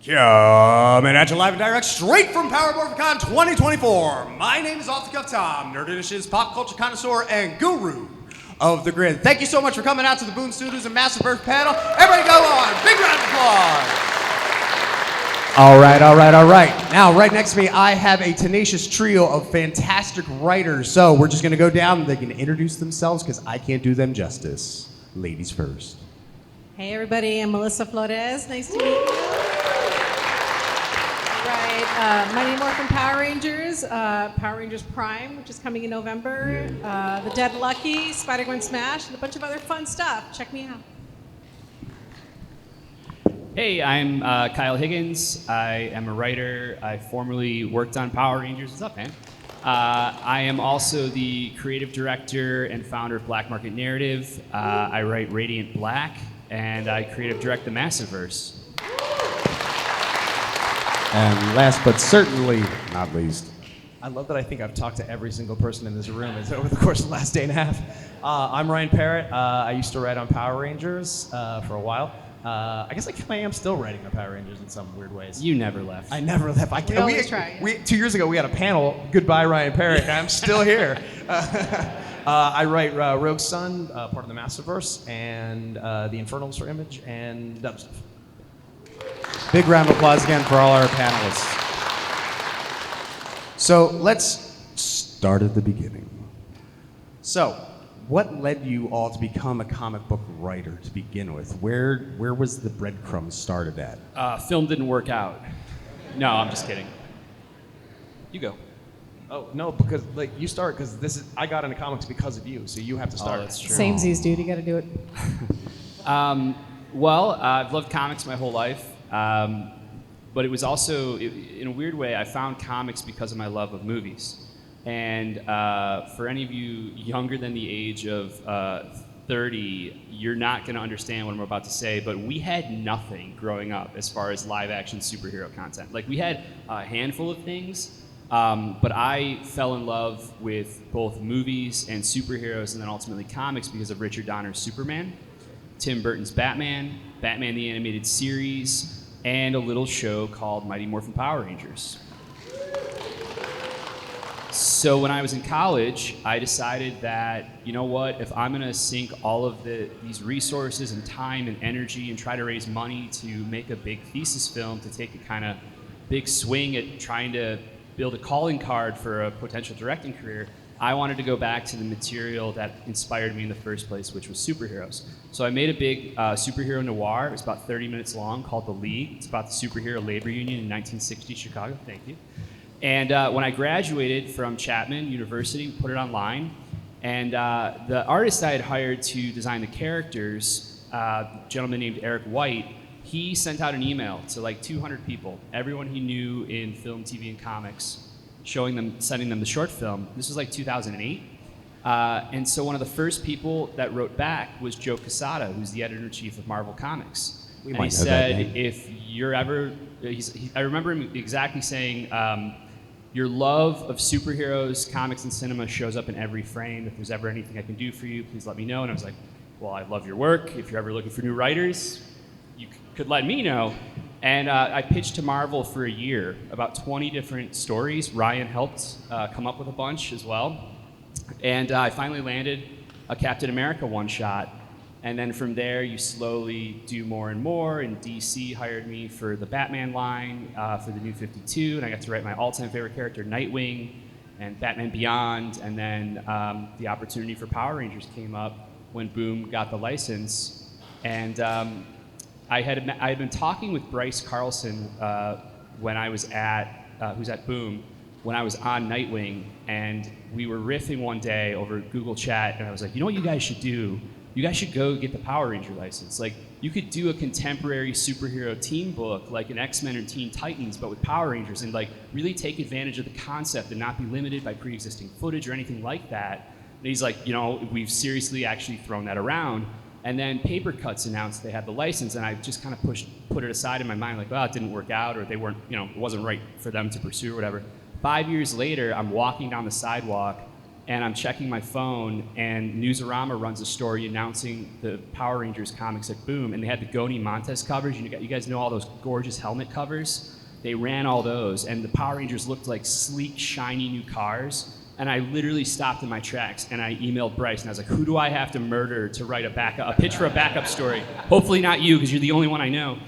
Coming at you live and direct straight from Power Morphicon 2024. My name is Off the Cuff Tom, Nerd Initiative's pop culture connoisseur and guru of the grid. Thank you so much for coming out to the Boone Studios and Massive Earth panel. Everybody go on. Big round of applause. All right. Now, right next to me, I have a tenacious trio of fantastic writers. So we're just going to go down and they can introduce themselves because I can't do them justice. Ladies first. Hey everybody, I'm Melissa Flores. Nice to meet you. Mighty Morphin Power Rangers, Power Rangers Prime, which is coming in November, The Dead Lucky, Spider-Gwen Smash, and a bunch of other fun stuff. Check me out. Hey, I'm Kyle Higgins. I am a writer. I formerly worked on Power Rangers. What's up, man? I am also the creative director and founder of Black Market Narrative. I write Radiant Black, and I creative direct the Massiverse. And last but certainly not least, I love that I think I've talked to every single person in this room over the course of the last day and a half. I'm Ryan Parrott. I used to write on Power Rangers for a while. I guess I am still writing on Power Rangers in some weird ways. You never left. I never left. We always try. 2 years ago, we had a panel, Goodbye Ryan Parrott, and I'm still here. I write Rogue Sun, part of the Massiverse, and the Infernals for Image, and other stuff. big round of applause again for all our panelists. So let's start at the beginning. So, what led you all to become a comic book writer to begin with? Where was the breadcrumbs started at? Film didn't work out. No, I'm just kidding. You go. Oh, no, because you start, because I got into comics because of you, so you have to start. Oh, that's true. Samesies, dude. You got to do it. Well, I've loved comics my whole life, but it was also, in a weird way, I found comics because of my love of movies. And for any of you younger than the age of 30, you're not going to understand what I'm about to say, but we had nothing growing up as far as live-action superhero content. Like, we had a handful of things, but I fell in love with both movies and superheroes and then ultimately comics because of Richard Donner's Superman, Tim Burton's Batman, Batman the Animated Series, and a little show called Mighty Morphin Power Rangers. So when I was in college, I decided that, you know what, if I'm gonna sink all of these resources and time and energy and try to raise money to make a big thesis film to take a kind of big swing at trying to build a calling card for a potential directing career, I wanted to go back to the material that inspired me in the first place, which was superheroes. So I made a big superhero noir. It was about 30 minutes long, called The League. It's about the superhero labor union in 1960 Chicago. Thank you. And when I graduated from Chapman University, we put it online. And the artist I had hired to design the characters, a gentleman named Eric White, he sent out an email to like 200 people, everyone he knew in film, TV, and comics, sending them the short film. This was like 2008. And so one of the first people that wrote back was Joe Quesada, who's the editor-in-chief of Marvel Comics. And he said, if you're ever, I remember him exactly saying, your love of superheroes, comics, and cinema shows up in every frame. If there's ever anything I can do for you, please let me know. And I was like, well, I love your work. If you're ever looking for new writers, you could let me know. And I pitched to Marvel for a year, about 20 different stories. Ryan helped come up with a bunch as well. And I finally landed a Captain America one-shot. And then from there, you slowly do more and more. And DC hired me for the Batman line, for the New 52. And I got to write my all-time favorite character, Nightwing, and Batman Beyond. And then the opportunity for Power Rangers came up when Boom got the license. And I had been talking with Bryce Carlson when I was who's at Boom, when I was on Nightwing, and we were riffing one day over Google Chat, and I was like, you know what you guys should do? You guys should go get the Power Ranger license. Like, you could do a contemporary superhero team book, like an X-Men or Teen Titans, but with Power Rangers, and like really take advantage of the concept and not be limited by pre-existing footage or anything like that. And he's like, you know, we've seriously actually thrown that around. And then Paper Cuts announced they had the license, and I just kind of put it aside in my mind, like, well, it didn't work out, or they weren't, you know, it wasn't right for them to pursue or whatever. 5 years later, I'm walking down the sidewalk, and I'm checking my phone, and Newsarama runs a story announcing the Power Rangers comics at Boom, and they had the Goni Montes covers. You guys know all those gorgeous helmet covers? They ran all those, and the Power Rangers looked like sleek, shiny new cars. And I literally stopped in my tracks, and I emailed Bryce, and I was like, who do I have to murder to write a pitch for a backup story? Hopefully not you, because you're the only one I know.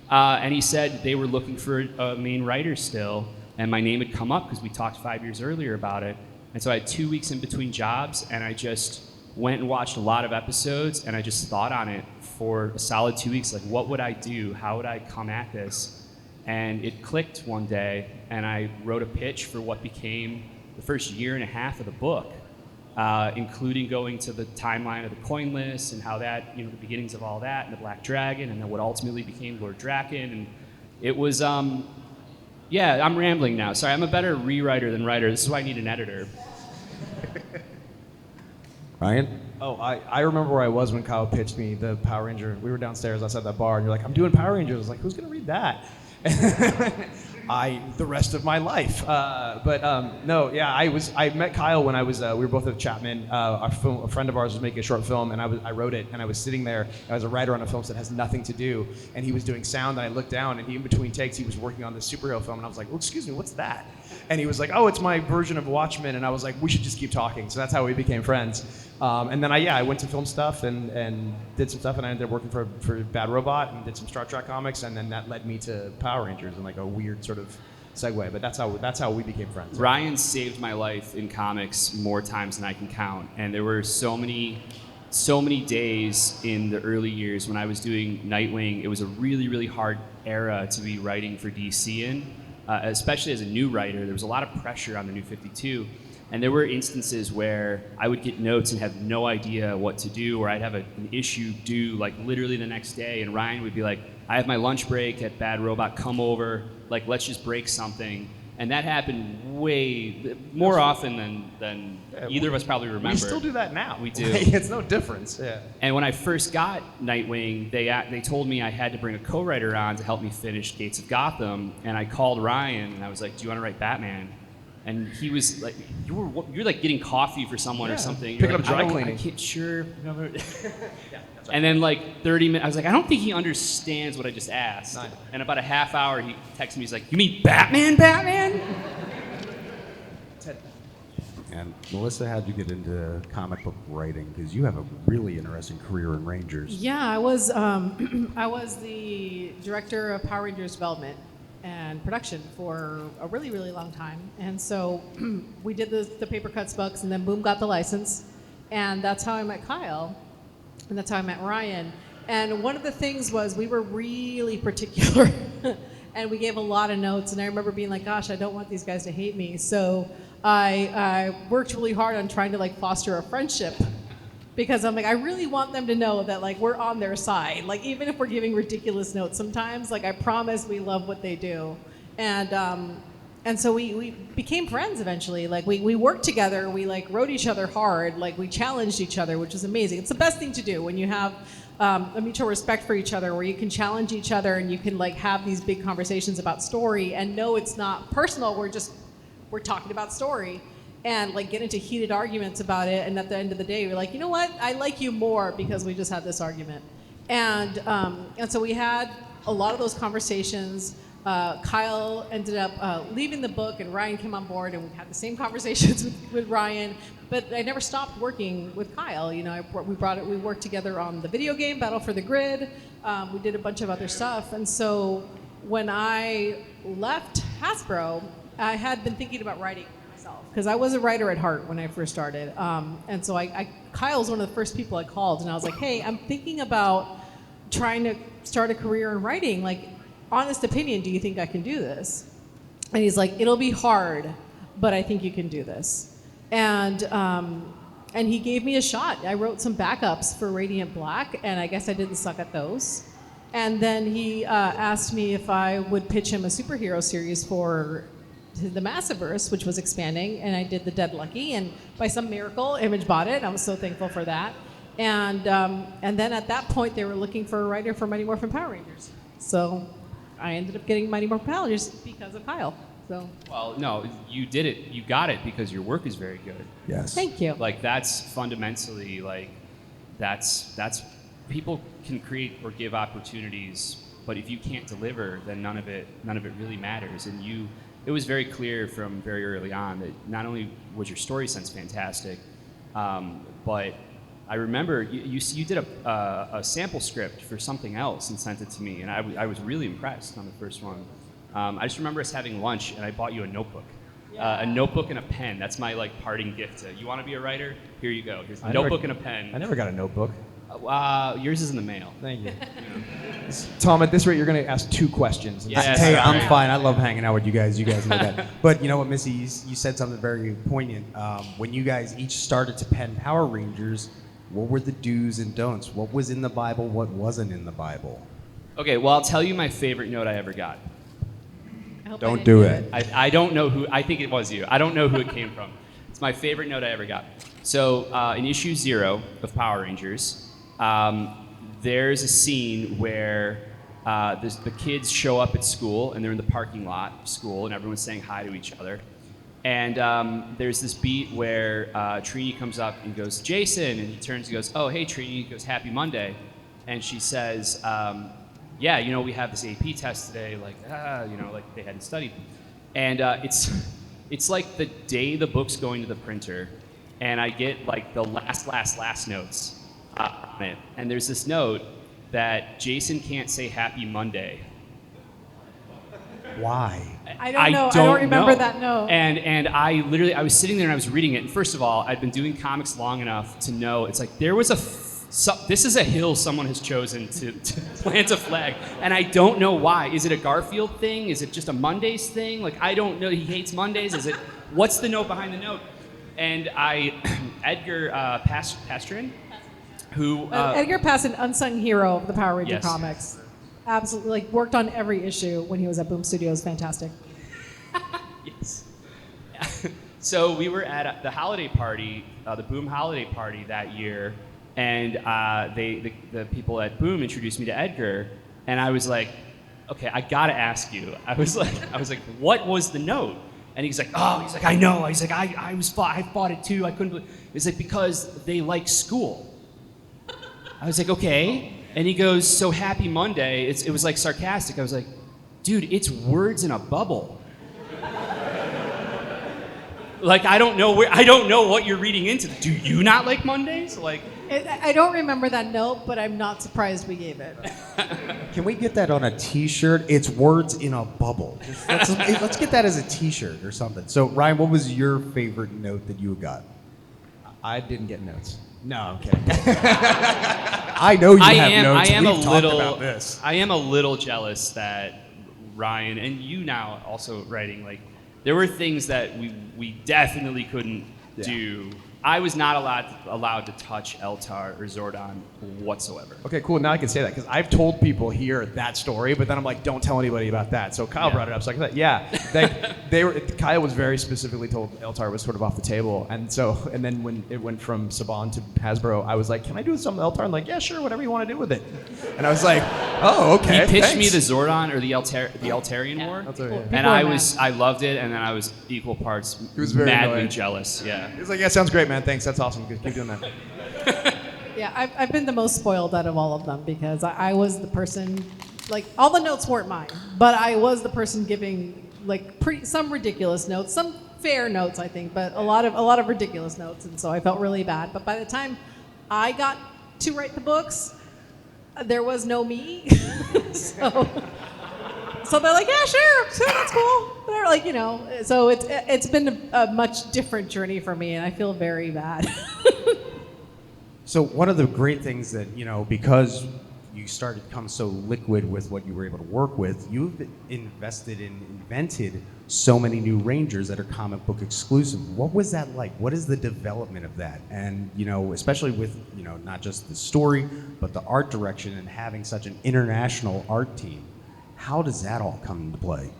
And he said they were looking for a main writer still, and my name had come up because we talked 5 years earlier about it. And so I had 2 weeks in between jobs, and I just went and watched a lot of episodes, and I just thought on it for a solid 2 weeks, like, what would I do? How would I come at this? And it clicked one day, and I wrote a pitch for what became the first year and a half of the book, including going to the timeline of the coin list and how that, the beginnings of all that, and the Black Dragon, and then what ultimately became Lord Draken. And it was, yeah, I'm rambling now. Sorry, I'm a better rewriter than writer. This is why I need an editor. Ryan? Oh, I remember where I was when Kyle pitched me the Power Ranger. We were downstairs outside that bar, and you're like, I'm doing Power Rangers. I was like, who's going to read that? The rest of my life. No, yeah, I met Kyle when I was, we were both at Chapman. A friend of ours was making a short film, and I wrote it, and I was sitting there. I was a writer on a film that has nothing to do, and he was doing sound, and I looked down, and in between takes, he was working on this superhero film, and I was like, well, excuse me, what's that? And he was like, oh, it's my version of Watchmen, and I was like, we should just keep talking. So that's how we became friends. And then I went to film stuff and did some stuff, and I ended up working for Bad Robot and did some Star Trek comics, and then that led me to Power Rangers in like a weird sort of segue. But that's how we became friends. Ryan saved my life in comics more times than I can count, and there were so many days in the early years when I was doing Nightwing. It was a really, really hard era to be writing for DC in, especially as a new writer. There was a lot of pressure on the New 52. And there were instances where I would get notes and have no idea what to do, or I'd have an issue due like literally the next day, and Ryan would be like, I have my lunch break at Bad Robot, come over, like let's just break something. And that happened way more often than either of us probably remember. We still do that now. We do. It's no difference. Yeah. And when I first got Nightwing, they told me I had to bring a co-writer on to help me finish Gates of Gotham, and I called Ryan and I was like, do you want to write Batman? And he was like, you're like getting coffee for someone or something. Picking like, up dry cleaning. I can't, sure. Yeah, that's right. And then like 30 minutes, I was like, I don't think he understands what I just asked. Neither. And about a half hour, he texted me, he's like, you mean Batman? And Melissa, how'd you get into comic book writing? Because you have a really interesting career in Rangers. Yeah, I was the director of Power Rangers development and production for a really, really long time. And so we did the paper cuts books, and then Boom got the license. And that's how I met Kyle, and that's how I met Ryan. And one of the things was we were really particular, and we gave a lot of notes. And I remember being like, gosh, I don't want these guys to hate me. So I worked really hard on trying to like foster a friendship, because I'm like, I really want them to know that like we're on their side. Like even if we're giving ridiculous notes sometimes, like I promise we love what they do. And so we became friends eventually. Like we worked together, we like wrote each other hard, like we challenged each other, which is amazing. It's the best thing to do when you have a mutual respect for each other, where you can challenge each other and you can like have these big conversations about story and know it's not personal. We're talking about story. And like get into heated arguments about it, and at the end of the day, we're like, you know what? I like you more because we just had this argument. And so we had a lot of those conversations. Kyle ended up leaving the book, and Ryan came on board, and we had the same conversations with Ryan. But I never stopped working with Kyle. You know, we worked together on the video game Battle for the Grid. We did a bunch of other stuff, and so when I left Hasbro, I had been thinking about writing. Because I was a writer at heart when I first started. And so Kyle's one of the first people I called, and I was like, hey, I'm thinking about trying to start a career in writing. Like, honest opinion, do you think I can do this? And he's like, it'll be hard, but I think you can do this. And he gave me a shot. I wrote some backups for Radiant Black, and I guess I didn't suck at those. And then he asked me if I would pitch him a superhero series for the Massiverse, which was expanding, and I did the Dead Lucky, and by some miracle, Image bought it. I was so thankful for that. And then at that point, they were looking for a writer for Mighty Morphin Power Rangers. So I ended up getting Mighty Morphin Power Rangers because of Kyle. So Well, no, you did it. You got it because your work is very good. Yes. thank you. Like that's fundamentally like that's people can create or give opportunities, but if you can't deliver, then none of it really matters. And it was very clear from very early on that not only was your story sense fantastic, but I remember you did a sample script for something else and sent it to me, and I was really impressed on the first one. I just remember us having lunch, and I bought you a notebook. A notebook and a pen. That's my like parting gift. You want to be a writer? Here you go. Here's a notebook and a pen. I never got a notebook. Yours is in the mail. Thank you. Tom, at this rate, you're going to ask 2 questions. Yes. Hey, Sorry. I'm fine. I love hanging out with you guys. You guys know that. But you know what, Missy, you said something very poignant. When you guys each started to pen Power Rangers, what were the do's and don'ts? What was in the Bible? What wasn't in the Bible? Okay, well, I'll tell you my favorite note I ever got. I hope I Don't didn't do it. I don't know who, I think it was you. I don't know who it came from. It's my favorite note I ever got. So in issue 0 of Power Rangers, there's a scene where the kids show up at school and they're in the parking lot of school and everyone's saying hi to each other. And there's this beat where Trini comes up and goes, Jason, and he turns and goes, oh, hey, Trini. He goes, happy Monday. And she says, yeah, you know, we have this AP test today, like, you know, like they hadn't studied. And it's like the day the book's going to the printer, and I get like the last notes on it. And there's this note that Jason can't say happy Monday. Why? I don't know. I don't remember that note. And I was sitting there and I was reading it. And first of all, I'd been doing comics long enough to know it's like there was this is a hill someone has chosen to plant a flag. And I don't know why. Is it a Garfield thing? Is it just a Mondays thing? Like, I don't know. He hates Mondays. What's the note behind the note? And Edgar Pastrin, who... Edgar Pass, an unsung hero of the Power Ranger Yes. comics. Absolutely, like worked on every issue when he was at Boom Studios. Fantastic. Yes. So we were at the holiday party, the Boom holiday party that year, and the people at Boom introduced me to Edgar, and I was like, okay, I gotta ask you. I was like, what was the note? And he's like, I know. He's like, I fought it too. I couldn't believe. He's like, because they like school. I was like, okay. And he goes, so happy Monday. It was like sarcastic. I was like, dude, it's words in a bubble. Like, I don't know what you're reading into. Do you not like Mondays? Like, I don't remember that note, but I'm not surprised we gave it. Can we get that on a T-shirt? It's words in a bubble. Let's get that as a T-shirt or something. So, Ryan, what was your favorite note that you got? I didn't get notes. No, I'm kidding. I know you have notes. We've talked about this. I am a little jealous that Ryan and you now also writing, like, there were things that we definitely couldn't do. I was not allowed to touch Eltar or Zordon whatsoever. Okay, cool. Now I can say that because I've told people here that story, but then I'm like, don't tell anybody about that. So Kyle brought it up. So I can say, yeah, Kyle was very specifically told Eltar was sort of off the table, and then when it went from Saban to Hasbro, I was like, can I do something with Eltar? And like, yeah, sure, whatever you want to do with it. And I was like, oh, okay. He pitched thanks. me the Zordon or the Eltarian War, Eltarian. and I loved it, and then I was equal parts was very madly annoying. jealous. Yeah. He was like, yeah, sounds great, man. Thanks. That's awesome. Keep doing that. Yeah, I've been the most spoiled out of all of them because I was the person, like, all the notes weren't mine, but I was the person giving, like, some ridiculous notes, some fair notes, I think, but a lot of ridiculous notes, and so I felt really bad. But by the time I got to write the books, there was no me, so they're like, yeah, sure, that's cool. They're like, you know, so it's been a much different journey for me, and I feel very bad. So one of the great things that, you know, because you started to become so liquid with what you were able to work with, you've invested and invented so many new Rangers that are comic book exclusive. What was that like? What is the development of that? And, you know, especially with, you know, not just the story, but the art direction and having such an international art team. How does that all come into play?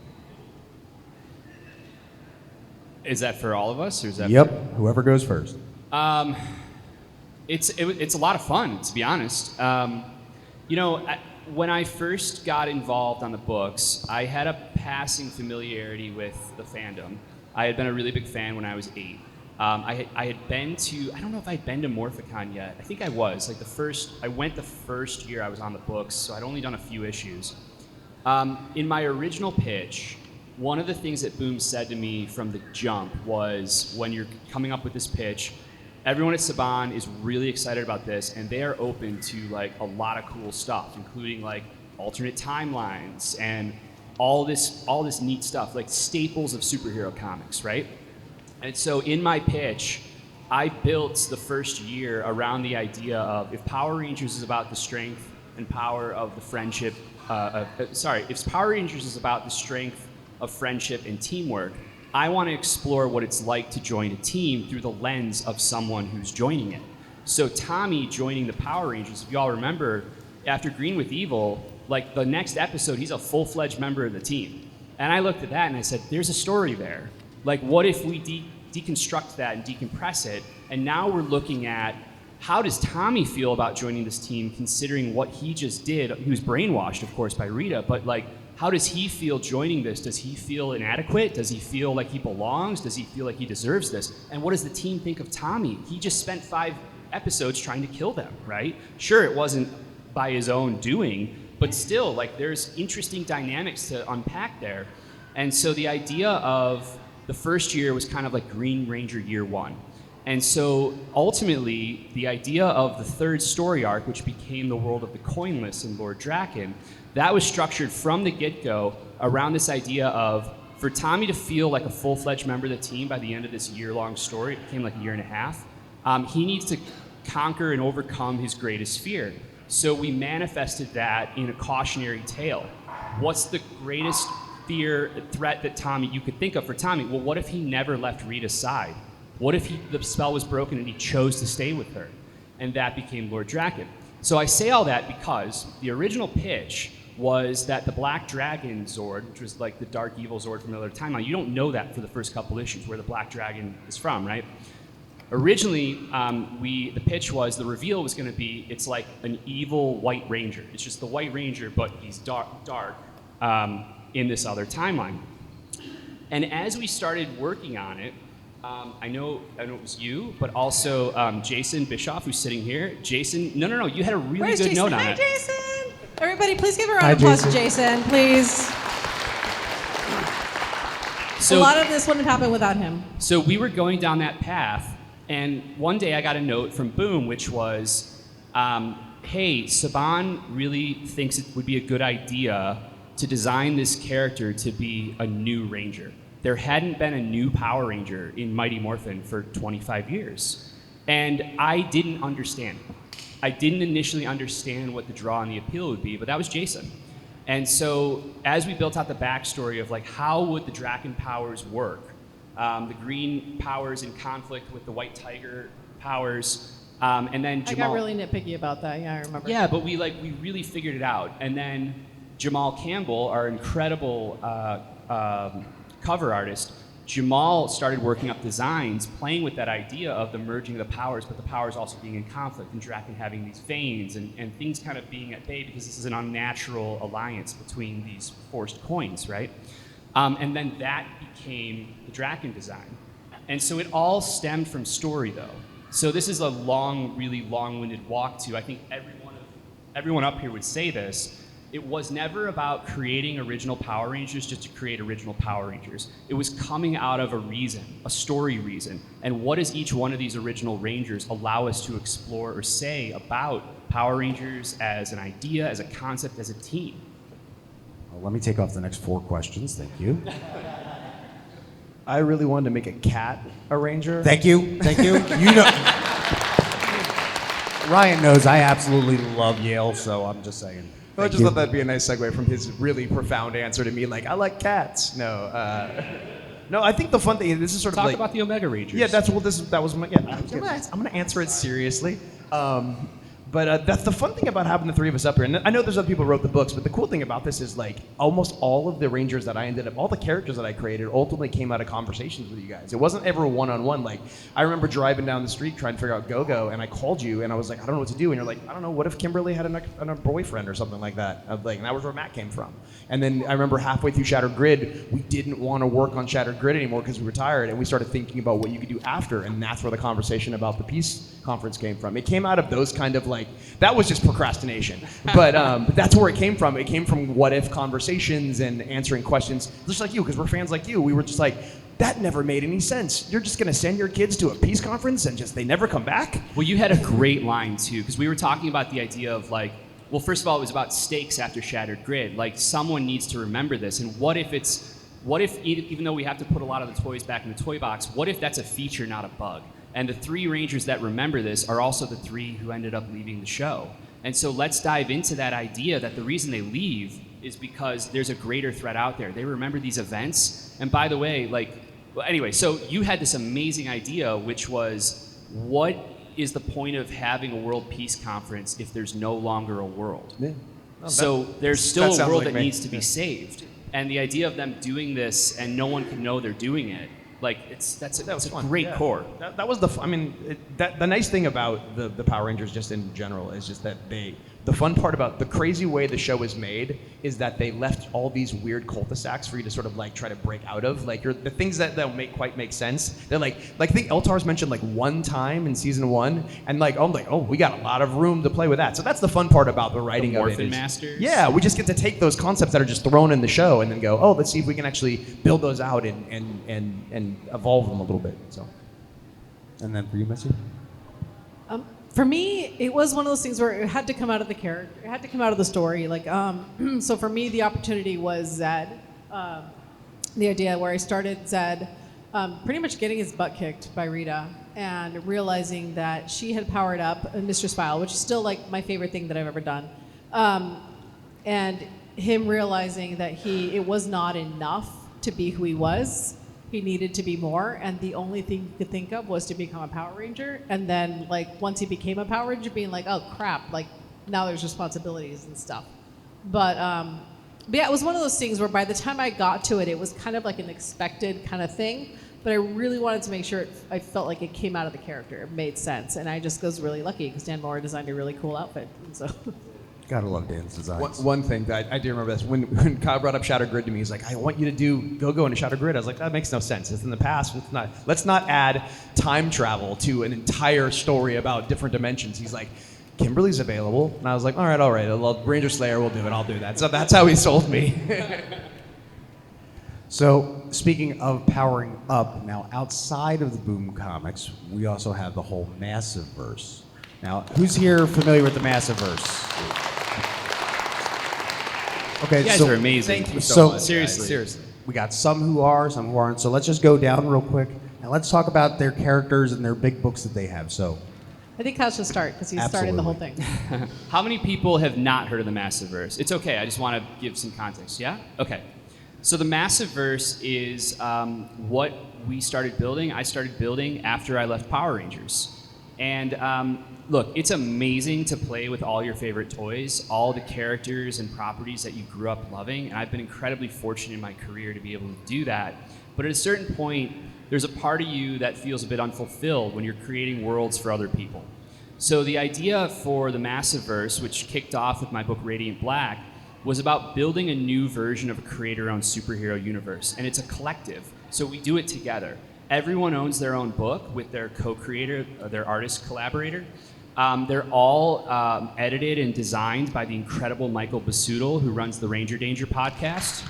Is that for all of us, or is that? Yep, whoever goes first. It's a lot of fun, to be honest. You know, when I first got involved on the books, I had a passing familiarity with the fandom. I had been a really big fan when I was 8. I had been to, I don't know if I'd been to Morphicon yet. I think I was. Like I went the first year I was on the books, so I'd only done a few issues. In my original pitch, one of the things that Boom said to me from the jump was, when you're coming up with this pitch, everyone at Saban is really excited about this, and they are open to like a lot of cool stuff, including like alternate timelines and all this neat stuff, like staples of superhero comics, right? And so in my pitch, I built the first year around the idea of, if Power Rangers is about the strength and power of the friendship, if Power Rangers is about the strength of friendship and teamwork, I want to explore what it's like to join a team through the lens of someone who's joining it. So Tommy joining the Power Rangers, if you all remember, after Green with Evil, like the next episode, he's a full-fledged member of the team. And I looked at that and I said, there's a story there. Like, what if we deconstruct that and decompress it, and now we're looking at, how does Tommy feel about joining this team, considering what he just did? He was brainwashed, of course, by Rita, but like, how does he feel joining this? Does he feel inadequate? Does he feel like he belongs? Does he feel like he deserves this? And what does the team think of Tommy? He just spent 5 episodes trying to kill them, right? Sure, it wasn't by his own doing, but still, like, there's interesting dynamics to unpack there. And so the idea of the first year was kind of like Green Ranger year 1. And so ultimately, the idea of the third story arc, which became the world of the Coinless and Lord Draken, that was structured from the get-go around this idea of, for Tommy to feel like a full-fledged member of the team by the end of this year-long story, it became like a year and a half, he needs to conquer and overcome his greatest fear. So we manifested that in a cautionary tale. What's the greatest threat that you could think of for Tommy? Well, what if he never left Rita's side? What if the spell was broken and he chose to stay with her? And that became Lord Draken. So I say all that because the original pitch was that the Black Dragon Zord, which was like the dark evil Zord from another timeline, you don't know that for the first couple issues, where the Black Dragon is from, right? Originally, the pitch was, the reveal was going to be, it's like an evil White Ranger. It's just the White Ranger, but he's dark in this other timeline. And as we started working on it, I know it was you, but also Jason Bischoff, who's sitting here. Jason, no, you had a really Where's good Jason? note on Hi, it. Jason! Everybody, please give a round of applause to Jason, please. A lot of this wouldn't have happened without him. So we were going down that path, and one day I got a note from Boom, which was, hey, Saban really thinks it would be a good idea to design this character to be a new Ranger. There hadn't been a new Power Ranger in Mighty Morphin for 25 years. And I didn't understand. I didn't initially understand what the draw and the appeal would be, but that was Jason. And so as we built out the backstory of like, how would the Draken powers work? The green powers in conflict with the white tiger powers, and then Jamal. I got really nitpicky about that, yeah, I remember. Yeah, but we really figured it out. And then Jamal Campbell, our incredible cover artist, Jamal started working up designs, playing with that idea of the merging of the powers, but the powers also being in conflict, and Draken having these veins, and things kind of being at bay because this is an unnatural alliance between these forced coins, right? And then that became the Draken design. And so it all stemmed from story, though. So this is a really long-winded walk to, I think everyone up here would say this. It was never about creating original Power Rangers just to create original Power Rangers. It was coming out of a reason, a story reason. And what does each one of these original Rangers allow us to explore or say about Power Rangers as an idea, as a concept, as a team? Well, let me take off the next 4 questions. Thank you. I really wanted to make a cat a ranger. Thank you. You know, Ryan knows I absolutely love Yale, so I'm just saying. I just thought that'd be a nice segue from his really profound answer to me, like, I like cats. No, I think the fun thing, this is sort of like... Talk about the Omega Rangers. Yeah, that was my... Yeah, I'm gonna answer it seriously. But that's the fun thing about having the three of us up here. And I know there's other people who wrote the books, but the cool thing about this is like almost all of the Rangers that I ended up, all the characters that I created ultimately came out of conversations with you guys. It wasn't ever one-on-one. Like I remember driving down the street trying to figure out Go-Go, and I called you and I was like, I don't know what to do. And you're like, I don't know, what if Kimberly had a boyfriend or something like that? And that was where Matt came from. And then I remember halfway through Shattered Grid, we didn't want to work on Shattered Grid anymore because we were tired, and we started thinking about what you could do after, and that's where the conversation about the Peace Conference came from. It came out of those kind of like, that was just procrastination, but that's where it came from. It came from what if conversations and answering questions, just like you, because we're fans like you. We were just like, that never made any sense. You're just gonna send your kids to a peace conference and just they never come back? Well, you had a great line too, because we were talking about the idea of like, well, first of all, it was about stakes after Shattered Grid. Like someone needs to remember this, and what if even though we have to put a lot of the toys back in the toy box, what if that's a feature, not a bug? And the three Rangers that remember this are also the three who ended up leaving the show. And so let's dive into that idea that the reason they leave is because there's a greater threat out there. They remember these events. And by the way, anyway, so you had this amazing idea, which was, what is the point of having a World Peace Conference if there's no longer a world? Yeah. So there's still a world like that me. needs to be saved. And the idea of them doing this and no one can know they're doing it, that's a great core. That was the nice thing about the Power Rangers just in general is just that the fun part about the crazy way the show is made is that they left all these weird cul-de-sacs for you to sort of like try to break out of. Like the things that don't quite make sense. They're like I think Eltar's mentioned like one time in season 1, and I'm like, oh, we got a lot of room to play with that. So that's the fun part about the writing of it. Morphin Masters. Yeah, we just get to take those concepts that are just thrown in the show and then go, oh, let's see if we can actually build those out and evolve them a little bit. So. And then for you, Missy? For me, it was one of those things where it had to come out of the character. It had to come out of the story. So for me, the opportunity was Zed. The idea where I started Zed pretty much getting his butt kicked by Rita and realizing that she had powered up Mistress Vile, which is still like my favorite thing that I've ever done. And him realizing that it was not enough to be who he was. He needed to be more, and the only thing he could think of was to become a Power Ranger. And then, once he became a Power Ranger, being like, oh crap, now there's responsibilities and stuff. But yeah, it was one of those things where by the time I got to it, it was kind of like an expected kind of thing. But I really wanted to make sure I felt like it came out of the character. It made sense, and I just was really lucky because Dan Moore designed a really cool outfit. And so. Gotta love Dan's designs. One thing that I do remember this, when Kyle brought up Shattered Grid to me, he's like, I want you to do Go-Go into Shattered Grid. I was like, that makes no sense. It's in the past. Let's not add time travel to an entire story about different dimensions. He's like, Kimberly's available. And I was like, all right. Ranger Slayer will do it. I'll do that. So that's how he sold me. So, speaking of powering up, now outside of the Boom Comics, we also have the whole Massiveverse. Now, who's here familiar with the Massiveverse? Okay, You guys are amazing. Thank you so much. Seriously. We got some who are, some who aren't. So let's just go down real quick and let's talk about their characters and their big books that they have. So, I think Kyle should start because he started the whole thing. How many people have not heard of the Massiveverse? It's okay. I just want to give some context. Yeah? Okay. So the Massiveverse is what we started building. I started building after I left Power Rangers. And look, it's amazing to play with all your favorite toys, all the characters and properties that you grew up loving. And I've been incredibly fortunate in my career to be able to do that. But at a certain point, there's a part of you that feels a bit unfulfilled when you're creating worlds for other people. So the idea for the Massiveverse, which kicked off with my book Radiant Black, was about building a new version of a creator-owned superhero universe. And it's a collective, so we do it together. Everyone owns their own book with their co-creator, their artist collaborator. They're all edited and designed by the incredible Michael Basudel, who runs the Ranger Danger podcast.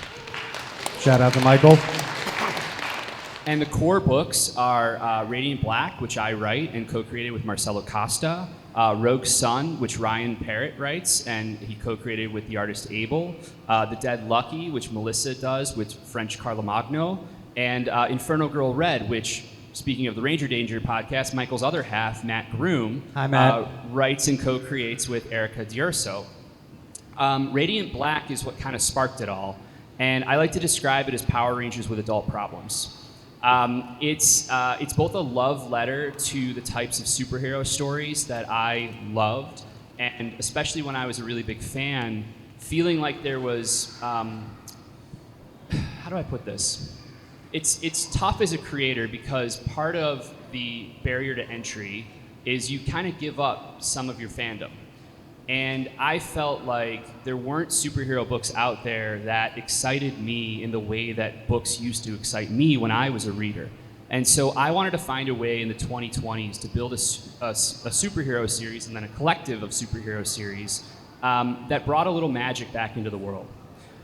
shout out to Michael. And the core books are Radiant Black, which I write and co-created with Marcelo Costa, Rogue Sun, which Ryan Parrott writes, and he co-created with the artist Abel, The Dead Lucky, which Melissa does with French Carla Magno, and Inferno Girl Red, which, speaking of the Ranger Danger podcast, Michael's other half, Matt Groom, Hi, Matt. writes and co-creates with Erica D'Urso. Radiant Black is what kind of sparked it all, and I like to describe it as Power Rangers with adult problems. It's both a love letter to the types of superhero stories that I loved and especially when I was a really big fan, feeling like there was, how do I put this? It's tough as a creator because part of the barrier to entry is you kind of give up some of your fandom. And I felt like there weren't superhero books out there that excited me in the way that books used to excite me when I was a reader. And so I wanted to find a way in the 2020s to build a superhero series and then a collective of superhero series that brought a little magic back into the world.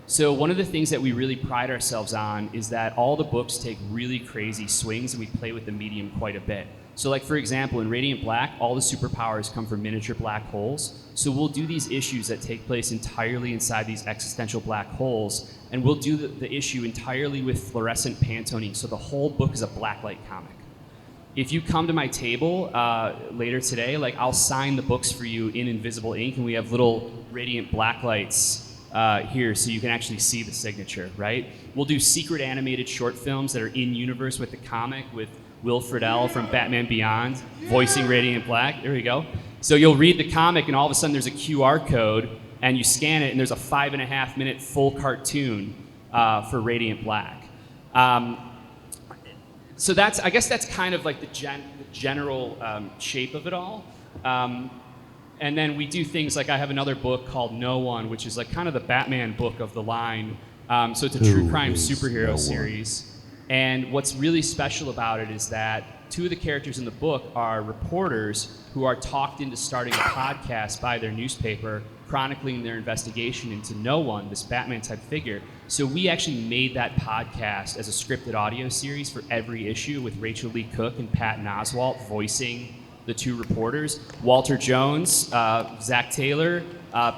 So one of the things that we really pride ourselves on is that all the books take really crazy swings and we play with the medium quite a bit. So like, for example, in Radiant Black, all the superpowers come from miniature black holes. So we'll do these issues that take place entirely inside these existential black holes, and we'll do the issue entirely with fluorescent Pantone, so the whole book is a blacklight comic. If you come to my table later today, like I'll sign the books for you in invisible ink, and we have little radiant blacklights here so you can actually see the signature, right? We'll do secret animated short films that are in universe with the comic, with Will Friedle from Batman Beyond voicing Radiant Black. There we go. So you'll read the comic and all of a sudden there's a QR code and you scan it and there's a 5.5 minute full cartoon for Radiant Black. So I guess that's kind of like the general shape of it all. And then we do things like I have another book called No One, which is like kind of the Batman book of the line. So it's a true crime superhero series. And what's really special about it is that two of the characters in the book are reporters who are talked into starting a podcast by their newspaper, chronicling their investigation into No One, this Batman-type figure. So we actually made that podcast as a scripted audio series for every issue with Rachel Lee Cook and Patton Oswalt voicing the two reporters. Walter Jones, Zach Taylor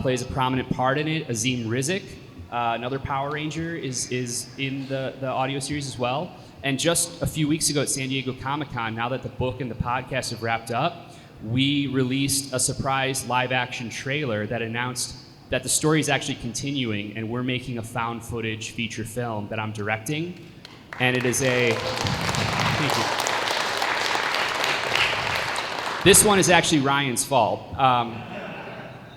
plays a prominent part in it. Azim Rizik, another Power Ranger, is in the audio series as well. And just a few weeks ago at San Diego Comic-Con, now that the book and the podcast have wrapped up, we released a surprise live-action trailer that announced that the story is actually continuing, and we're making a found footage feature film that I'm directing. And it is thank you. This one is actually Ryan's fault.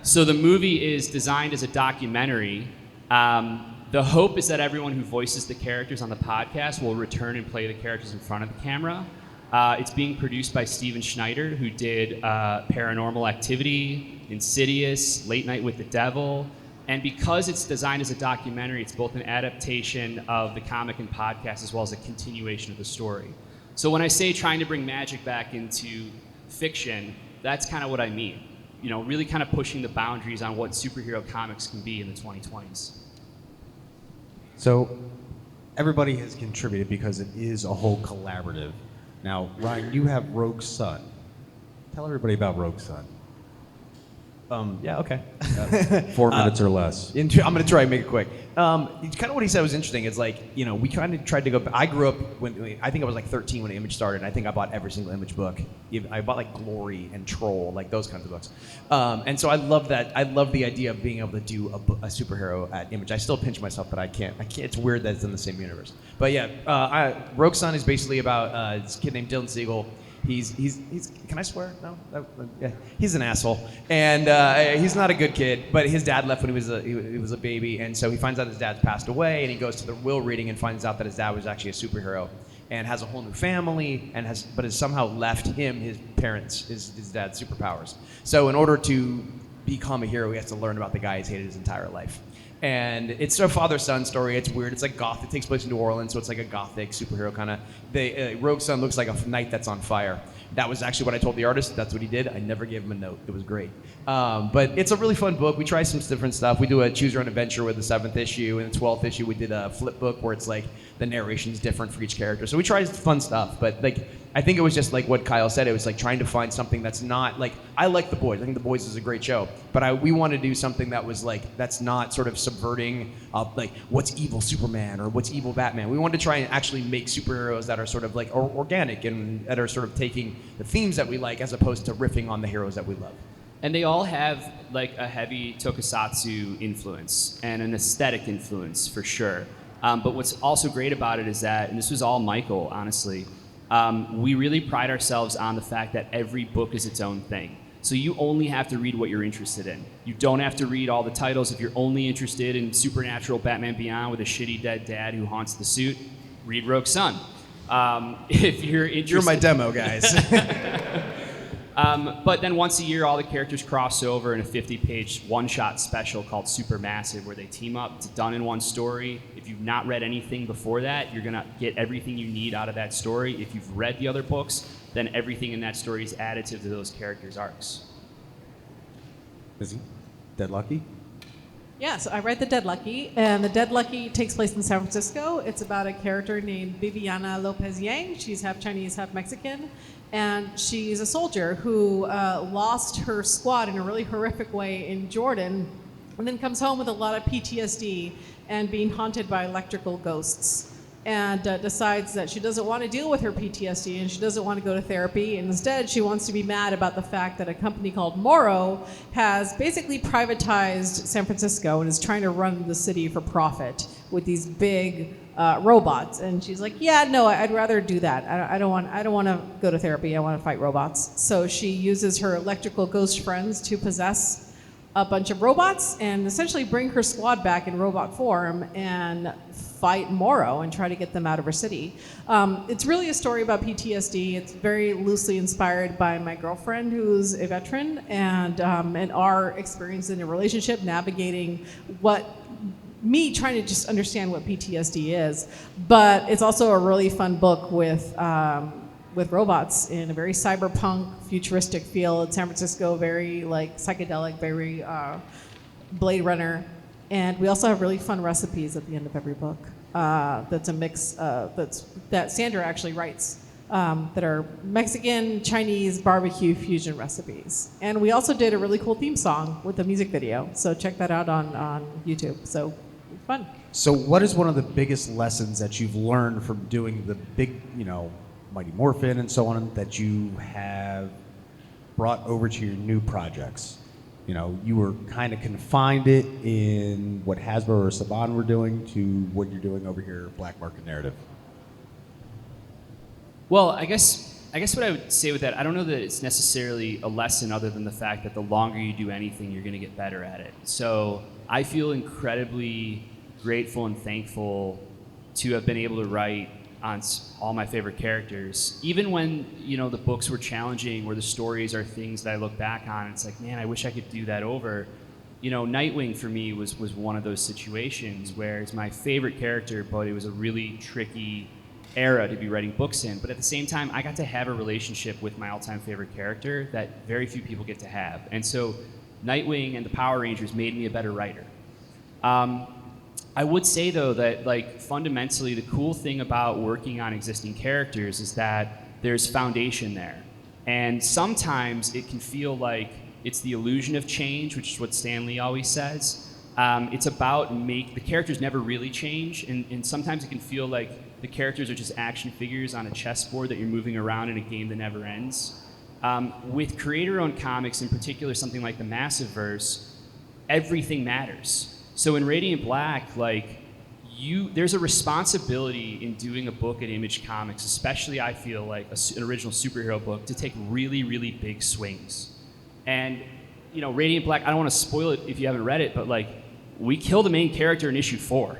So the movie is designed as a documentary. The hope is that everyone who voices the characters on the podcast will return and play the characters in front of the camera. It's being produced by Steven Schneider, who did Paranormal Activity, Insidious, Late Night with the Devil. And because it's designed as a documentary, it's both an adaptation of the comic and podcast as well as a continuation of the story. So when I say trying to bring magic back into fiction, that's kind of what I mean. You know, really kind of pushing the boundaries on what superhero comics can be in the 2020s. So everybody has contributed because it is a whole collaborative. Now, Ryan, you have Rogue Sun. Tell everybody about Rogue Sun. Yeah, okay. 4 minutes or less. I'm going to try and make it quick. Kind of what he said was interesting. It's like, you know, we kind of tried to go. I grew up I think I was like 13 when Image started. And I think I bought every single Image book. I bought like Glory and Troll, like those kinds of books. And so I love that. I love the idea of being able to do a superhero at Image. I still pinch myself that I can't. It's weird that it's in the same universe. But yeah, Rogue Sun is basically about this kid named Dylan Siegel. He's can I swear? No? Yeah. He's an asshole. And he's not a good kid, but his dad left when he was a baby, and so he finds out his dad's passed away, and he goes to the will reading and finds out that his dad was actually a superhero and has a whole new family but has somehow left him his parents, his dad's superpowers. So in order to become a hero, he has to learn about the guy he's hated his entire life. And it's a father-son story. It's weird. It's like goth. It takes place in New Orleans, so it's like a gothic superhero kind of. Rogue Sun looks like a night that's on fire. That was actually what I told the artist. That's what he did. I never gave him a note. It was great. But it's a really fun book. We try some different stuff. We do a choose your own adventure with the 7th issue, and the 12th issue we did a flip book where it's like the narration's different for each character. So we try fun stuff. But like, I think it was just like what Kyle said. It was like trying to find something that's not like, I like The Boys. I think The Boys is a great show. But we want to do something that was like, that's not sort of subverting like what's evil Superman or what's evil Batman. We wanted to try and actually make superheroes that are sort of like organic and that are sort of taking the themes that we like as opposed to riffing on the heroes that we love. And they all have like a heavy tokusatsu influence and an aesthetic influence for sure. But what's also great about it is that, and this was all Michael, honestly, we really pride ourselves on the fact that every book is its own thing. So you only have to read what you're interested in. You don't have to read all the titles. If you're only interested in supernatural Batman Beyond with a shitty dead dad who haunts the suit, read Rogue Sun. If you're interested, You're my demo, guys. but then once a year, all the characters cross over in a 50-page one-shot special called Supermassive, where they team up. It's done in one story. If you've not read anything before that, you're gonna get everything you need out of that story. If you've read the other books, then everything in that story is additive to those characters' arcs. Is he Dead Lucky? Yeah, so I read The Dead Lucky, and The Dead Lucky takes place in San Francisco. It's about a character named Viviana Lopez Yang. She's half Chinese, half Mexican, and she's a soldier who lost her squad in a really horrific way in Jordan, and then comes home with a lot of PTSD and being haunted by electrical ghosts. And decides that she doesn't want to deal with her PTSD and she doesn't want to go to therapy. And instead, she wants to be mad about the fact that a company called Morrow has basically privatized San Francisco and is trying to run the city for profit with these big robots. And she's like, yeah, no, I'd rather do that. I don't want to go to therapy. I want to fight robots. So she uses her electrical ghost friends to possess a bunch of robots and essentially bring her squad back in robot form and fight Morrow and try to get them out of her city. It's really a story about PTSD. It's very loosely inspired by my girlfriend, who's a veteran, and our experience in a relationship, navigating me trying to just understand what PTSD is. But it's also a really fun book with robots in a very cyberpunk, futuristic feel. It's San Francisco, very like psychedelic, very Blade Runner. And we also have really fun recipes at the end of every book. That's a mix that Sandra actually writes that are Mexican, Chinese, barbecue fusion recipes. And we also did a really cool theme song with a music video. So check that out on YouTube. So fun. So what is one of the biggest lessons that you've learned from doing the big, Mighty Morphin and so on that you have brought over to your new projects? You were kind of confined it in what Hasbro or Saban were doing to what you're doing over here, Black Market Narrative. Well, I guess what I would say with that, I don't know that it's necessarily a lesson other than the fact that the longer you do anything, you're going to get better at it. So I feel incredibly grateful and thankful to have been able to write on all my favorite characters, even when the books were challenging, where the stories are things that I look back on. It's like, man, I wish I could do that over. Nightwing for me was one of those situations where it's my favorite character, but it was a really tricky era to be writing books in. But at the same time, I got to have a relationship with my all-time favorite character that very few people get to have. And so Nightwing and the Power Rangers made me a better writer. I would say, though, that fundamentally the cool thing about working on existing characters is that there's foundation there. And sometimes it can feel like it's the illusion of change, which is what Stan Lee always says. It's about the characters never really change, and sometimes it can feel like the characters are just action figures on a chessboard that you're moving around in a game that never ends. With creator-owned comics, in particular something like the Massiveverse, everything matters. So in Radiant Black, there's a responsibility in doing a book at Image Comics, especially I feel like an original superhero book, to take really, really big swings. And Radiant Black, I don't want to spoil it if you haven't read it, but we kill the main character in issue 4.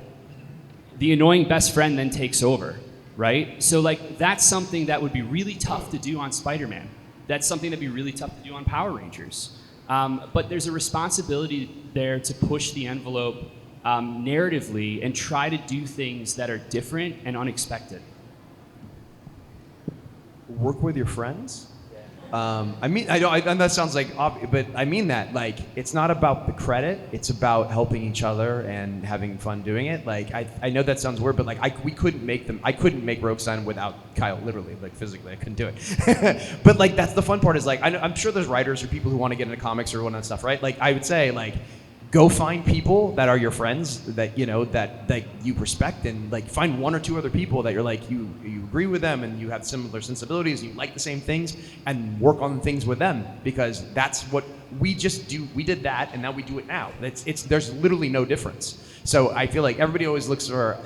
The annoying best friend then takes over, right? So that's something that would be really tough to do on Spider-Man. That's something that'd be really tough to do on Power Rangers. But there's a responsibility there to push the envelope narratively and try to do things that are different and unexpected. Work with your friends? And that sounds obvious, but I mean that. It's not about the credit. It's about helping each other and having fun doing it. I know that sounds weird, but we couldn't make them. I couldn't make Rogue Sun without Kyle, literally, physically. I couldn't do it. But that's the fun part is I'm sure there's writers or people who want to get into comics or one of that stuff, right? I would say go find people that are your friends that that you respect, and find one or two other people that you're you agree with them and you have similar sensibilities and you like the same things, and work on things with them, because that's what we did that, and now we do it now. There's literally no difference. So I feel like everybody always looks for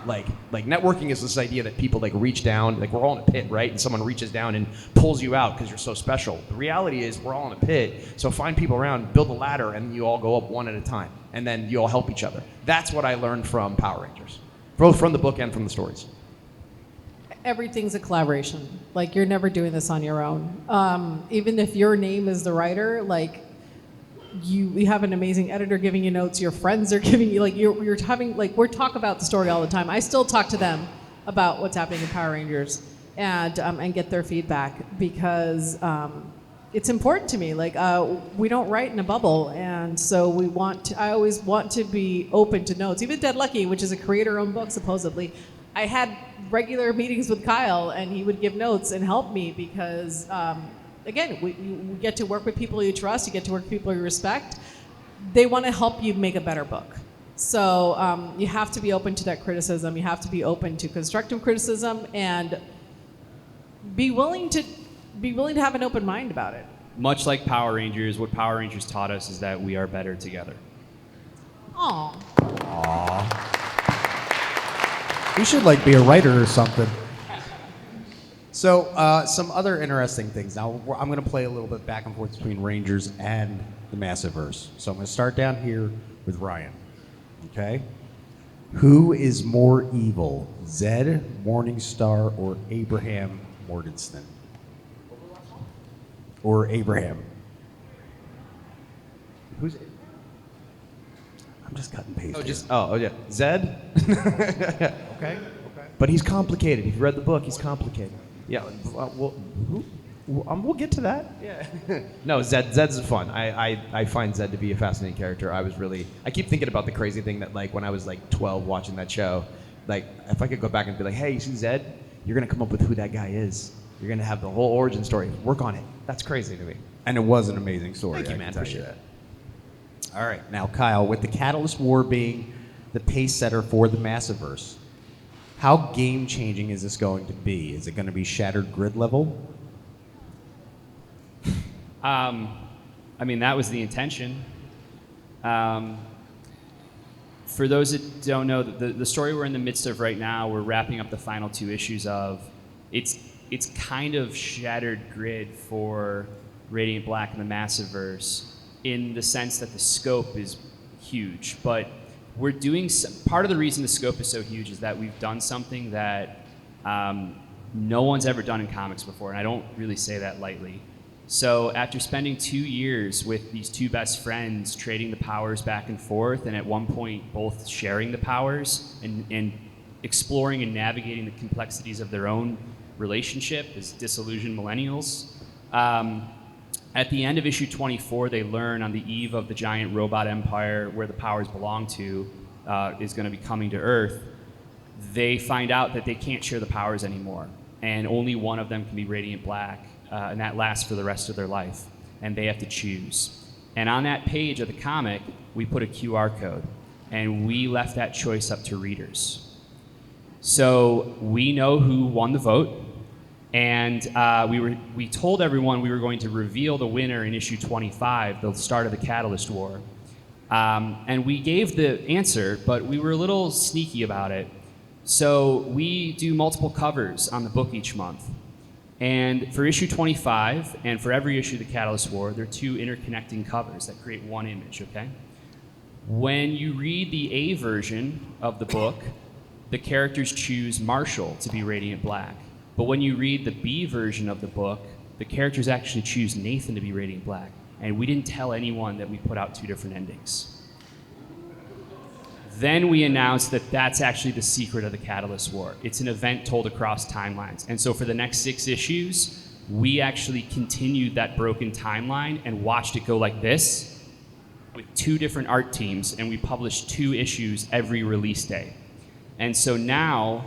like networking is this idea that people like reach down, like we're all in a pit, right? And someone reaches down and pulls you out because you're so special. The reality is we're all in a pit. So find people around, build a ladder, and you all go up one at a time, and then you all help each other. That's what I learned from Power Rangers, both from the book and from the stories. Everything's a collaboration. Like, you're never doing this on your own. Even if your name is the writer, like, you have an amazing editor giving you notes, your friends are giving you, like, you're having, like, we're talk about the story all the time. I still talk to them about what's happening in Power Rangers and get their feedback because it's important to me. Like, we don't write in a bubble, and so I always want to be open to notes. Even Dead Lucky, which is a creator-owned book, supposedly, I had regular meetings with Kyle, and he would give notes and help me because, again, you get to work with people you trust, you get to work with people you respect. They want to help you make a better book. So you have to be open to that criticism. You have to be open to constructive criticism and be willing to have an open mind about it. Much like Power Rangers, what Power Rangers taught us is that we are better together. Aww. You should like be a writer or something. So some other interesting things. Now I'm going to play a little bit back and forth between Rangers and the Massiverse. So I'm going to start down here with Ryan. Okay. Who is more evil, Zed, Morningstar, or Abraham Morgenstern? Or Abraham? Who's it? I'm just cutting paste. Oh yeah, Zed. Okay. But he's complicated. If you read the book, he's complicated. Yeah, we'll get to that. Yeah. No, Zed's fun. I find Zed to be a fascinating character. I keep thinking about the crazy thing that, like, when I was like 12 watching that show, like, if I could go back and be like, hey, you see Zed? You're gonna come up with who that guy is. You're gonna have the whole origin story. Work on it. That's crazy to me. And it was an amazing story. Thank you, I man. can tell Appreciate you it. All right, now Kyle, with the Catalyst War being the pace setter for the Massiverse, how game-changing is this going to be? Is it going to be Shattered Grid level? I mean, that was the intention. For those that don't know, the story we're in the midst of right now, we're wrapping up the final 2 issues of. It's kind of Shattered Grid for Radiant Black and the Massiverse in the sense that the scope is huge, but we're doing part of the reason the scope is so huge is that we've done something that no one's ever done in comics before, and I don't really say that lightly. So after spending 2 years with these 2 best friends trading the powers back and forth, and at one point both sharing the powers and exploring and navigating the complexities of their own relationship as disillusioned millennials, at the end of issue 24, they learn on the eve of the giant robot empire where the powers belong to is going to be coming to Earth. They find out that they can't share the powers anymore, and only one of them can be Radiant Black, and that lasts for the rest of their life, and they have to choose. And on that page of the comic, we put a QR code, and we left that choice up to readers. So we know who won the vote. And we told everyone we were going to reveal the winner in issue 25, the start of the Catalyst War. And we gave the answer, but we were a little sneaky about it. So we do multiple covers on the book each month. And for issue 25, and for every issue of the Catalyst War, there are 2 interconnecting covers that create one image, okay? When you read the A version of the book, the characters choose Marshall to be Radiant Black. But when you read the B version of the book, the characters actually choose Nathan to be Radiant Black. And we didn't tell anyone that we put out 2 different endings. Then we announced that that's actually the secret of the Catalyst War. It's an event told across timelines. And so for the next 6 issues, we actually continued that broken timeline and watched it go like this with 2 different art teams, and we published 2 issues every release day. And so now,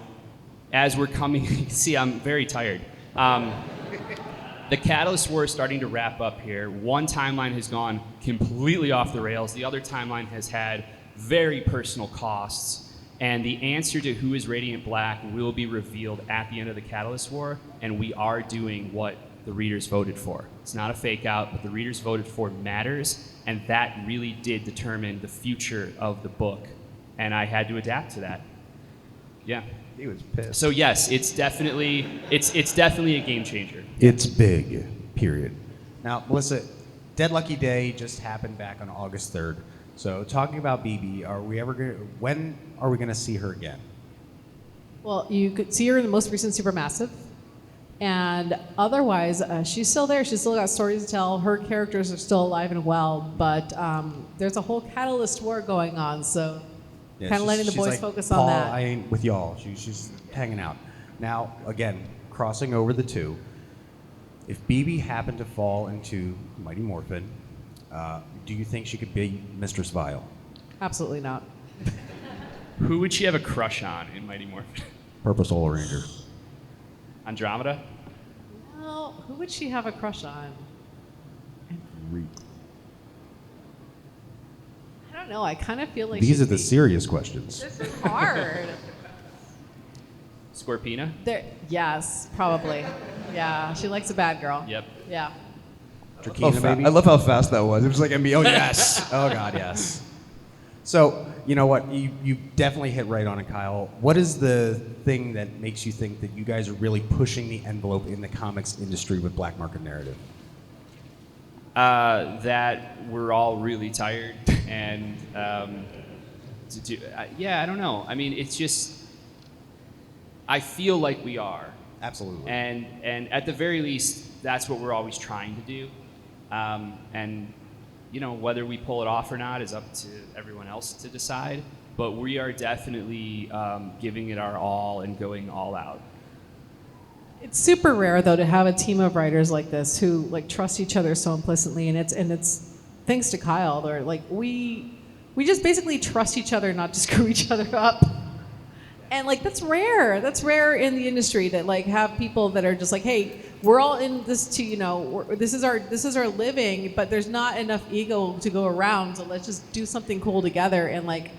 as we're coming, you can see I'm very tired. The Catalyst War is starting to wrap up here. One timeline has gone completely off the rails. The other timeline has had very personal costs. And the answer to who is Radiant Black will be revealed at the end of the Catalyst War. And we are doing what the readers voted for. It's not a fake out, but the readers voted for matters, and that really did determine the future of the book, and I had to adapt to that. Yeah. He was pissed. So yes, it's definitely a game changer. It's big, period. Now, Melissa, Dead Lucky Day just happened back on August 3rd. So talking about BB, when are we gonna see her again? Well, you could see her in the most recent Supermassive. And otherwise, she's still there. She's still got stories to tell. Her characters are still alive and well. But there's a whole Catalyst war going on. So Yeah, kind of letting the she's boys like, focus Paul, on that. I ain't with y'all. She's hanging out. Now, again, crossing over the two, if BB happened to fall into Mighty Morphin, do you think she could be Mistress Vile? Absolutely not. Who would she have a crush on in Mighty Morphin? Purple Soul Ranger. Andromeda? No, who would she have a crush on? I don't know. I kind of feel like These she'd are the be- serious questions. This is hard. Scorpina? Yes, probably. Yeah, she likes a bad girl. Yep. Yeah. Drakina, maybe? I love how fast that was. It was like, oh yes. Oh God, yes. So, you know what? You definitely hit right on it, Kyle. What is the thing that makes you think that you guys are really pushing the envelope in the comics industry with Black Market Narrative? That we're all really tired, and yeah, I don't know. I mean, it's just, I feel like we are, Absolutely. and at the very least, that's what we're always trying to do, and you know, whether we pull it off or not is up to everyone else to decide. But we are definitely giving it our all and going all out. It's super rare though to have a team of writers like this who like trust each other so implicitly, and it's thanks to Kyle. They're like we just basically trust each other not to screw each other up, and like that's rare. That's rare in the industry to like have people that are just like, hey, we're all in this to this is our living, but there's not enough ego to go around, so let's just do something cool together and like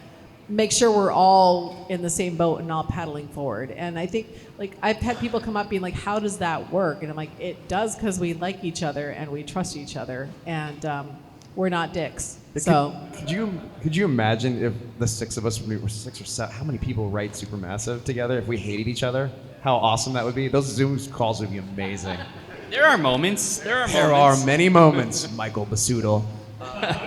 make sure we're all in the same boat and all paddling forward. And I think, like, I've had people come up being like, how does that work? And I'm like, it does because we like each other and we trust each other, and we're not dicks. So Could you imagine if the six of us, we were 6 or 7, how many people write Supermassive together if we hated each other? How awesome that would be. Those Zoom calls would be amazing. There are moments. There There are many moments, Michael Basuto.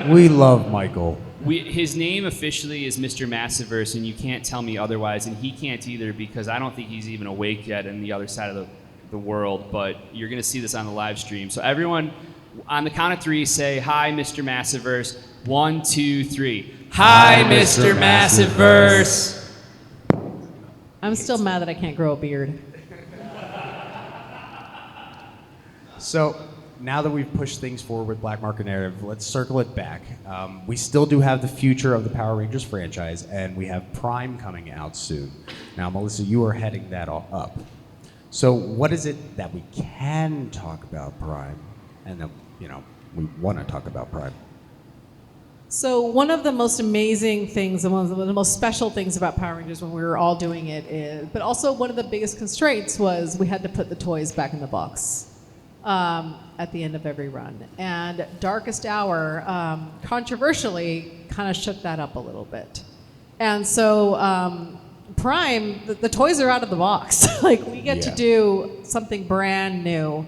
We love Michael. His name officially is Mr. Massiverse, and you can't tell me otherwise, and he can't either because I don't think he's even awake yet on the other side of the world, but you're going to see this on the live stream. So everyone, on the count of 3, say, hi, Mr. Massiverse. 1, 2, 3. Hi, Mr. Massiverse. I'm still mad that I can't grow a beard. So now that we've pushed things forward with Black Market Narrative, let's circle it back. We still do have the future of the Power Rangers franchise, and we have Prime coming out soon. Now, Melissa, you are heading that all up. So what is it that we can talk about Prime, and that, we want to talk about Prime? So one of the most amazing things, and one of the most special things about Power Rangers when we were all doing it is, but also one of the biggest constraints was we had to put the toys back in the box at the end of every run. And Darkest Hour, controversially, kind of shook that up a little bit. And so Prime, the toys are out of the box. Like we get to do something brand new.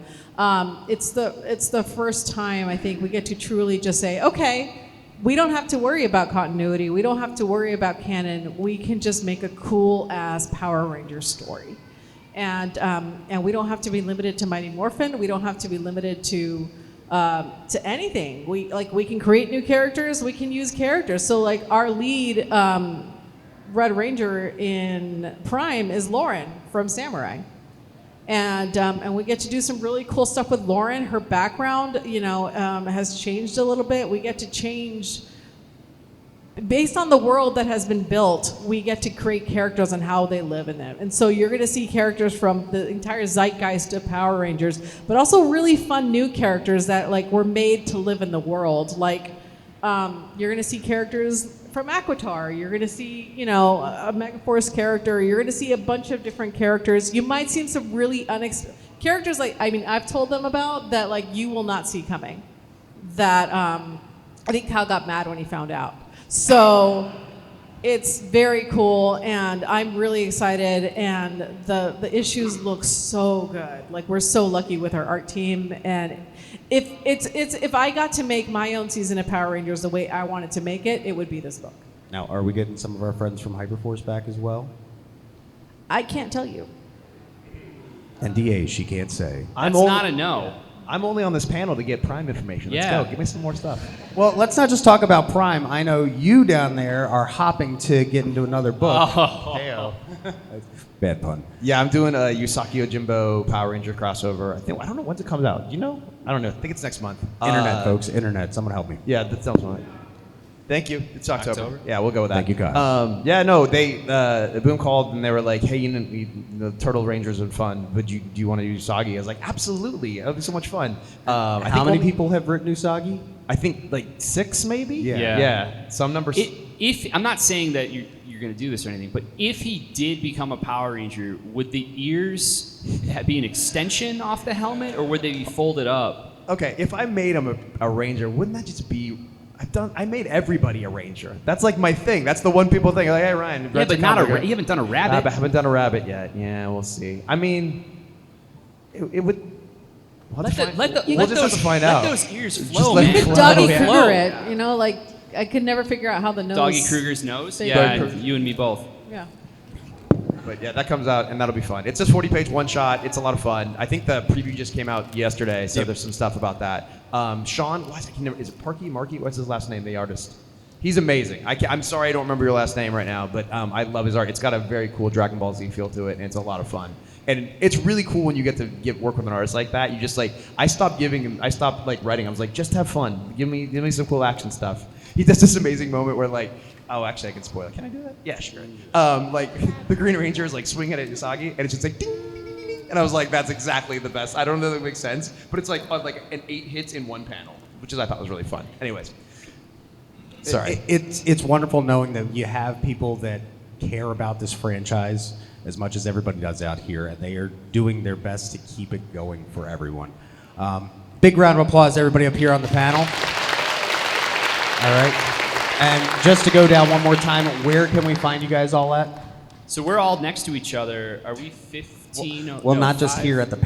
It's the first time I think we get to truly just say, okay, we don't have to worry about continuity. We don't have to worry about canon. We can just make a cool ass Power Rangers story, and we don't have to be limited to Mighty Morphin. We don't have to be limited to anything. We can create new characters. We can use characters. So like our lead Red Ranger in Prime is Lauren from Samurai. And we get to do some really cool stuff with Lauren. Her background, has changed a little bit. We get to change based on the world that has been built. We get to create characters and how they live in it. And so you're going to see characters from the entire zeitgeist of Power Rangers, but also really fun new characters that like were made to live in the world. Like you're going to see characters from Aquitar. You're going to see, a Megaforce character. You're going to see a bunch of different characters. You might see some really characters like, I mean, I've told them about that, like, you will not see coming. That I think Kyle got mad when he found out. So it's very cool, and I'm really excited, and the issues look so good. Like, we're so lucky with our art team, and if I got to make my own season of Power Rangers the way I wanted to make it, it would be this book. Now, are we getting some of our friends from Hyperforce back as well? I can't tell you. NDA, she can't say. That's not a no. I'm only on this panel to get Prime information. Let's Yeah. go. Give me some more stuff. Well, let's not just talk about Prime. I know you down there are hopping to get into another book. Oh. Bad pun. Yeah, I'm doing a Yusaki Ojimbo Power Ranger crossover. I don't know when it comes out. Do you know? I don't know. I think it's next month. Internet, folks. Internet. Someone help me. Yeah, that sounds right. Thank you. It's October. October? Yeah, we'll go with that. Thank you, guys. Yeah, no, Boom called and they were like, "Hey, the Turtle Rangers are fun, but do you want to do Usagi?" I was like, "Absolutely, it'll be so much fun." How many people have written Usagi? I think like 6, maybe. Yeah. Yeah. Some numbers. If I'm not saying that you're going to do this or anything, but if he did become a Power Ranger, would the ears be an extension off the helmet, or would they be folded up? Okay, if I made him a ranger, wouldn't that just be? I made everybody a ranger. That's like my thing. That's the one people think like, "Hey, Ryan." Yeah, but not you haven't done a rabbit. I haven't done a rabbit yet. Yeah, we'll see. I mean, it would. We'll just have to find out. Let those ears Just flow, let man. it You could flow. Doggy Yeah. Kruger it, you know, like, I could never figure out how the nose... Doggy Kruger's nose? They- Yeah, Doggy you and me both. Yeah. But yeah, that comes out and that'll be fun. It's a 40-page one-shot. It's a lot of fun. I think the preview just came out yesterday, so there's some stuff about that. Sean, is it Marky? What's his last name? The artist. He's amazing. I'm sorry I don't remember your last name right now, but I love his art. It's got a very cool Dragon Ball Z feel to it, and it's a lot of fun. And it's really cool when you get to work with an artist like that. You just like, I stopped like writing. I was like, just have fun. Give me some cool action stuff. He does this amazing moment where like, oh, actually I can spoil it. Can I do that? Yeah, sure. Like the Green Ranger is like swinging at Usagi, and it's just like ding, ding, ding, ding. And I was like, that's exactly the best. I don't know if that makes sense, but it's like an 8 hits in one panel, which I thought was really fun. Anyways. Sorry. It's wonderful knowing that you have people that care about this franchise as much as everybody does out here, and they are doing their best to keep it going for everyone. Big round of applause, everybody up here on the panel. All right. And just to go down one more time, where can we find you guys all at? So we're all next to each other. Are we 15? Well, no, not just 5? here at the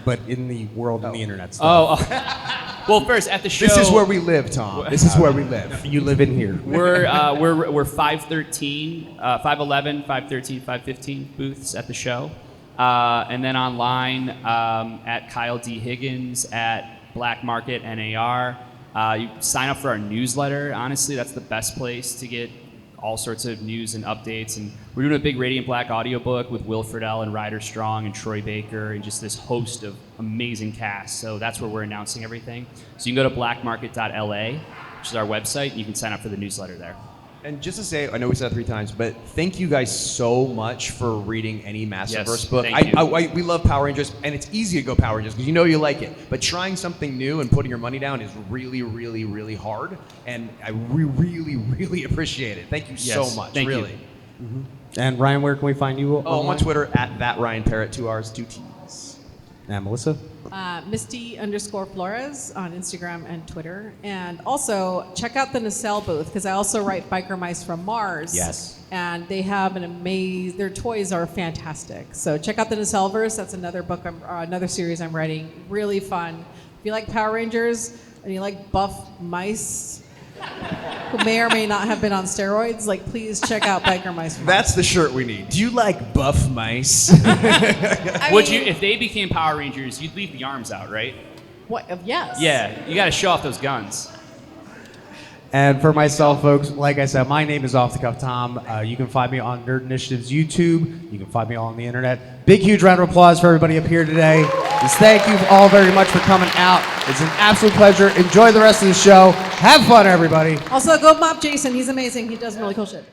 but in the world and the internet stuff. Oh, well, first at the show. This is where we live, Tom. This is where we live. You live in here. We're 513, 511, 513, 515 booths at the show, and then online at Kyle D. Higgins at Black Market NAR. You sign up for our newsletter. Honestly, that's the best place to get all sorts of news and updates. And we're doing a big Radiant Black audiobook with Will Friedle and Ryder Strong and Troy Baker and just this host of amazing cast. So that's where we're announcing everything. So you can go to blackmarket.la, which is our website, and you can sign up for the newsletter there. And just to say, I know we said it 3 times, but thank you guys so much for reading any Massiverse Yes, book. thank you. We love Power Rangers, and it's easy to go Power Rangers because you know you like it. But trying something new and putting your money down is really, really, really hard, and I really, really appreciate it. Thank you Yes, so much, thank you. really. And Ryan, where can we find you? Oh, I'm on online? Twitter at that Ryan Parrott, 2 R's, 2 T's. And Melissa? Misty_Flores on Instagram and Twitter. And also, check out the Nacelle booth, because I also write Biker Mice from Mars. Yes. And they have their toys are fantastic. So check out the Nacelleverse. That's another book, another series I'm writing. Really fun. If you like Power Rangers and you like buff mice who may or may not have been on steroids, like, please check out Biker Mice from Mars. That's the shirt we need. Do you like buff mice? Would you, if they became Power Rangers, you'd leave the arms out, right? What? Yes. Yeah, you got to show off those guns. And for myself, folks, like I said, my name is Off the Cuff Tom. You can find me on Nerd Initiative's YouTube. You can find me on the internet. Big, huge round of applause for everybody up here today. Just thank you all very much for coming out. It's an absolute pleasure. Enjoy the rest of the show. Have fun, everybody. Also, go mob Jason. He's amazing. He does really cool shit.